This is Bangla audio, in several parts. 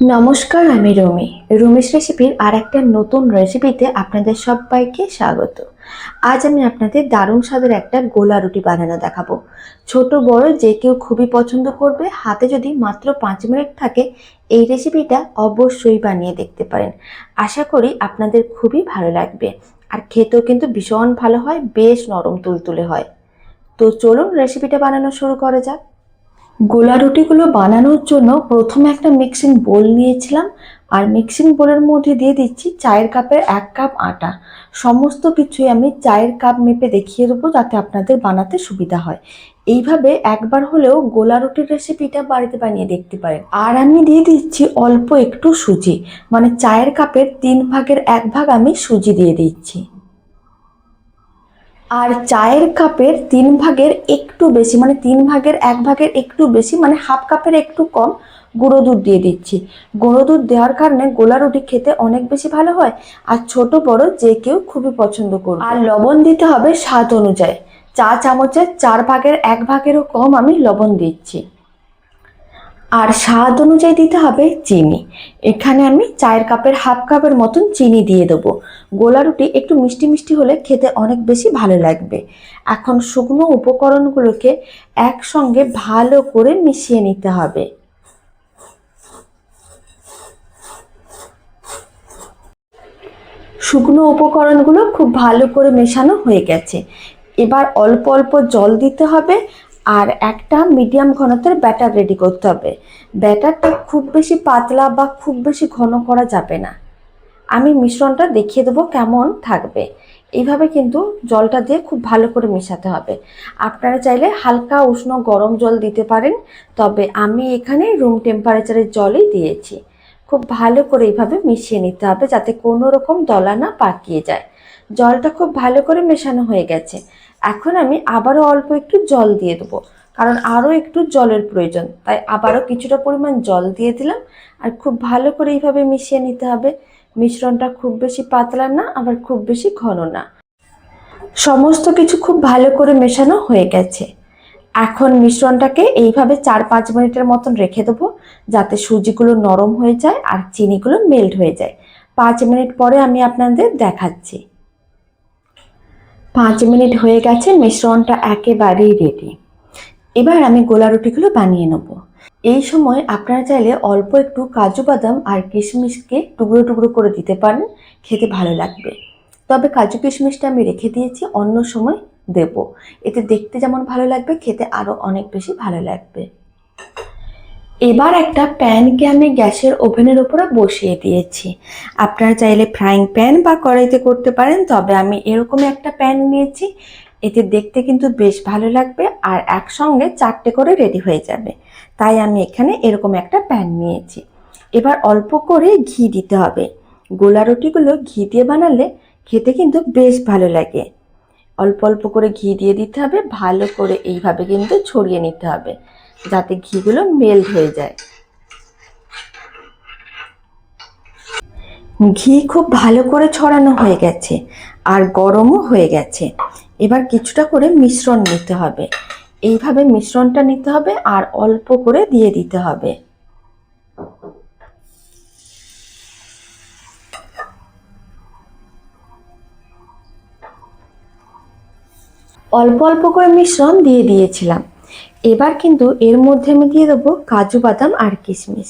নমস্কার, আমি রুমিস রেসিপির আর একটা নতুন রেসিপিতে আপনাদের সবাইকে স্বাগত। আজ আমি আপনাদের দারুণ স্বাদের একটা গোলা রুটি বানানো দেখাবো। ছোট বড় যে কেউ খুবই পছন্দ করবে। হাতে যদি মাত্র 5 মিনিট থাকে এই রেসিপিটা অবশ্যই বানিয়ে দেখতে পারেন। আশা করি আপনাদের খুবই ভালো লাগবে। আর খেতেও কিন্তু ভীষণ ভালো হয়, বেশ নরম তুলতুলে হয়। তো চলুন রেসিপিটা বানানো শুরু করা যাক। গোলা রুটিগুলো বানানোর জন্য প্রথমে একটা মিক্সিং বোল নিয়েছিলাম, আর মিক্সিং বোলের মধ্যে দিয়ে দিচ্ছি চায়ের কাপের 1 কাপ আটা। সমস্ত কিছুই আমি চায়ের কাপ মেপে দেখিয়ে দেবো যাতে আপনাদের বানাতে সুবিধা হয়। এইভাবে একবার হলেও গোলা রুটির রেসিপিটা বাড়িতে বানিয়ে দেখতে পারেন। আর আমি দিয়ে দিচ্ছি অল্প একটু সুজি, মানে চায়ের কাপের 3/1 আমি সুজি দিয়ে দিচ্ছি। আর চায়ের কাপের 3/1 একটু বেশি, মানে 3/1 একটু বেশি, মানে হাফ কাপের একটু কম গুঁড়ো দুধ দিয়ে দিচ্ছি। গুঁড়ো দুধ দেওয়ার কারণে গোলা রুটি খেতে অনেক বেশি ভালো হয়, আর ছোট বড় যে কেউ খুবই পছন্দ করবে। আর লবণ দিতে হবে স্বাদ অনুযায়ী, চা চামচের 4/1 কম আমি লবণ দিচ্ছি। আর স্বাদ অনুযায়ী দিতে হবে চিনি। এখানে আমি চায়ের কাপের হাফ কাপের মতন চিনি দিয়ে দেবো। গোলা রুটি একটু মিষ্টি মিষ্টি হলে খেতে অনেক বেশি ভালো লাগবে। এখন শুকনো উপকরণগুলোকে একসঙ্গে ভালো করে মিশিয়ে নিতে হবে। শুকনো উপকরণগুলো খুব ভালো করে মেশানো হয়ে গেছে। এবার অল্প অল্প জল দিতে হবে, আর একটা মিডিয়াম ঘনত্বের ব্যাটার রেডি করতে হবে। ব্যাটারটা খুব বেশি পাতলা বা খুব বেশি ঘন করা যাবে না। আমি মিশ্রণটা দেখিয়ে দেবো কেমন থাকবে। এইভাবে কিন্তু জলটা দিয়ে খুব ভালো করে মেশাতে হবে। আপনারা চাইলে হালকা উষ্ণ গরম জল দিতে পারেন, তবে আমি এখানে রুম টেম্পারেচারের জলই দিয়েছি। খুব ভালো করে এইভাবে মিশিয়ে নিতে হবে যাতে কোনো রকম দলা না পাকিয়ে যায়। জলটা খুব ভালো করে মেশানো হয়ে গেছে। এখন আমি আবারও অল্প একটু জল দিয়ে দেবো, কারণ আরও একটু জলের প্রয়োজন, তাই আবারও কিছুটা পরিমাণ জল দিয়ে দিলাম। আর খুব ভালো করে এইভাবে মিশিয়ে নিতে হবে। মিশ্রণটা খুব বেশি পাতলা না, আবার খুব বেশি ঘন না। সমস্ত কিছু খুব ভালো করে মেশানো হয়ে গেছে। এখন মিশ্রণটাকে এইভাবে 4-5 মিনিটের মতন রেখে দেবো, যাতে সুজিগুলো নরম হয়ে যায় আর চিনিগুলো মেল্ট হয়ে যায়। 5 মিনিট পরে আমি আপনাদের দেখাচ্ছি। 5 মিনিট হয়ে গেছে, মিশ্রণটা একেবারেই রেডি। এবার আমি গোলা রুটিগুলো বানিয়ে নেব। এই সময় আপনারা চাইলে অল্প একটু কাজু বাদাম আর কিশমিশকে টুকরো টুকরো করে দিতে পারেন, খেতে ভালো লাগবে। তবে কাজু কিশমিশটা আমি রেখে দিয়েছি, অন্য সময় দেব। এতে দেখতে যেমন ভালো লাগবে, খেতে আরও অনেক বেশি ভালো লাগবে। এবার একটা প্যানকে আমি গ্যাসের ওভেনের উপরে বসিয়ে দিয়েছি। আপনারা চাইলে ফ্রাইং প্যান বা কড়াইতে করতে পারেন, তবে আমি এরকম একটা প্যান নিয়েছি। এতে দেখতে কিন্তু বেশ ভালো লাগবে, আর একসঙ্গে 4টে করে রেডি হয়ে যাবে। তাই আমি এখানে এরকম একটা প্যান নিয়েছি। এবার অল্প করে ঘি দিতে হবে। গোলা রুটিগুলো ঘি দিয়ে বানালে খেতে কিন্তু বেশ ভালো লাগে। অল্প অল্প করে ঘি দিয়ে দিতে হবে, ভালো করে এইভাবে কিন্তু ছড়িয়ে নিতে হবে যাতে ঘিগুলো মেল্ট হয়ে যায়। ঘি খুব ভালো করে ছড়ানো হয়ে গেছে, আর গরমও হয়ে গেছে। এবার কিছুটা করে মিশ্রণ নিতে হবে। এইভাবে মিশ্রণটা নিতে হবে আর অল্প করে দিয়ে দিতে হবে। অল্প অল্প করে মিশ্রণ দিয়ে দিয়েছিলাম। এবার কিন্তু এর মধ্যে আমি দিয়ে দেবো কাজু বাদাম আর কিশমিশ।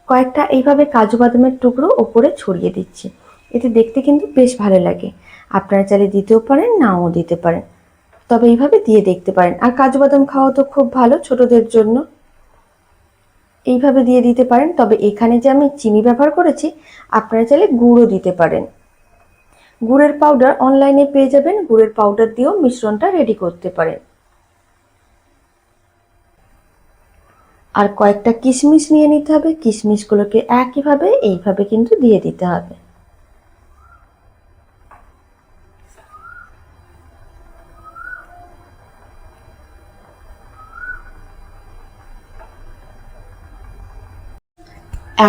কয়েকটা এইভাবে কাজু বাদামের টুকরো ওপরে ছড়িয়ে দিচ্ছি। এতে দেখতে কিন্তু বেশ ভালো লাগে। আপনারা চাইলে দিতেও পারেন, নাও দিতে পারেন, তবে এইভাবে দিয়ে দেখতে পারেন। আর কাজু বাদাম খাওয়া তো খুব ভালো ছোটদের জন্য, এইভাবে দিয়ে দিতে পারেন। তবে এখানে যে আমি চিনি ব্যবহার করেছি, আপনারা চাইলে গুঁড়ও দিতে পারেন। গুড়ের পাউডার অনলাইনে পেয়ে যাবেন, গুড়ের পাউডার দিয়েও মিশ্রণটা রেডি করতে পারেন। আর কয়েকটা কিশমিশ নিয়ে নিতে হবে, কিশমিশগুলোকে একইভাবে এইভাবে কিন্তু দিয়ে দিতে হবে।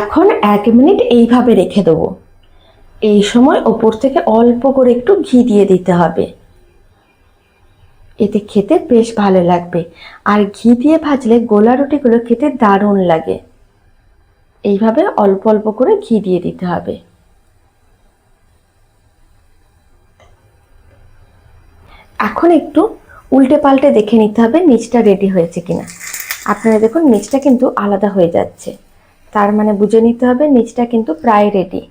এখন 1 মিনিট এইভাবে রেখে দেবো। এই সময় ওপর থেকে অল্প করে একটু ঘি দিয়ে দিতে হবে, এতে খেতে বেশ ভালো লাগবে। আর ঘি দিয়ে ভাজলে গোলা রুটিগুলো খেতে দারুণ লাগে। এইভাবে অল্প অল্প করে ঘি দিয়ে দিতে হবে। এখন একটু উল্টে পাল্টে দেখে নিতে হবে নিচটা রেডি হয়েছে কিনা। আপনারা দেখুন নিচটা কিন্তু আলাদা হয়ে যাচ্ছে, তার মানে বুঝে নিতে হবে নিচটা কিন্তু প্রায় রেডি।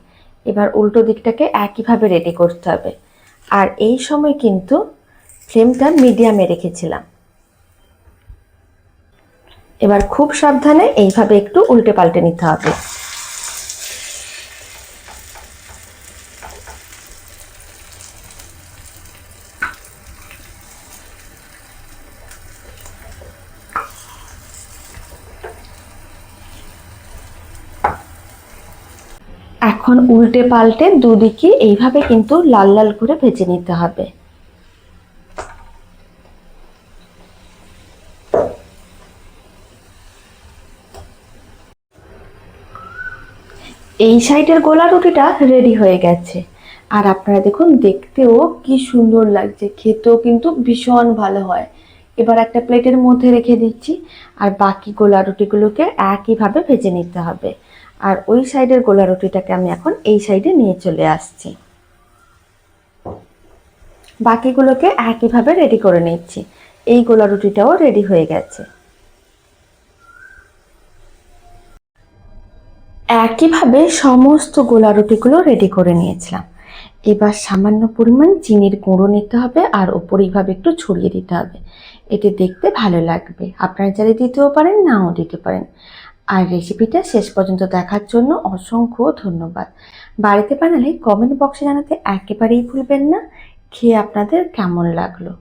এবার উল্টো দিকটাকে একইভাবে রেডি করতে হবে। আর এই সময় কিন্তু ফ্লেমটা মিডিয়ামে রেখেছিলাম। এবার খুব সাবধানে এইভাবে একটু উল্টে পাল্টে নিতে হবে। এখন উল্টে পাল্টে দুদিকে এইভাবে কিন্তু লাল লাল করে ভেজে নিতে হবে। এই সাইডের গোলা রুটিটা রেডি হয়ে গেছে। আর আপনারা দেখুন দেখতেও কি সুন্দর লাগছে, খেতেও কিন্তু ভীষণ ভালো হয়। এবার একটা প্লেটের মধ্যে রেখে দিচ্ছি, আর বাকি গোলা রুটিগুলোকে একইভাবে ভেজে নিতে হবে। আর ওই সাইডের গোলা রুটিটাকে আমি এখন এই সাইডে নিয়ে চলে আসছি। বাকিগুলোকে একইভাবে রেডি করে নিচ্ছি। এই গোলা রুটিটাও রেডি হয়ে গেছে। একইভাবে সমস্ত গোলা রুটিগুলো রেডি করে নিয়েছিলাম। এবার সামান্য পরিমাণ চিনির গুঁড়ো নিতে হবে আর ওপরে এইভাবে একটু ছড়িয়ে দিতে হবে। এতে দেখতে ভালো লাগবে। আপনারা চাইলে দিতেও পারেন, নাও দিতে পারেন। আর রেসিপিটা শেষ পর্যন্ত দেখার জন্য অসংখ্য ধন্যবাদ। বাড়িতে বানালে কমেন্ট বক্সে জানাতে একেবারেই ভুলবেন না খেয়ে আপনাদের কেমন লাগলো।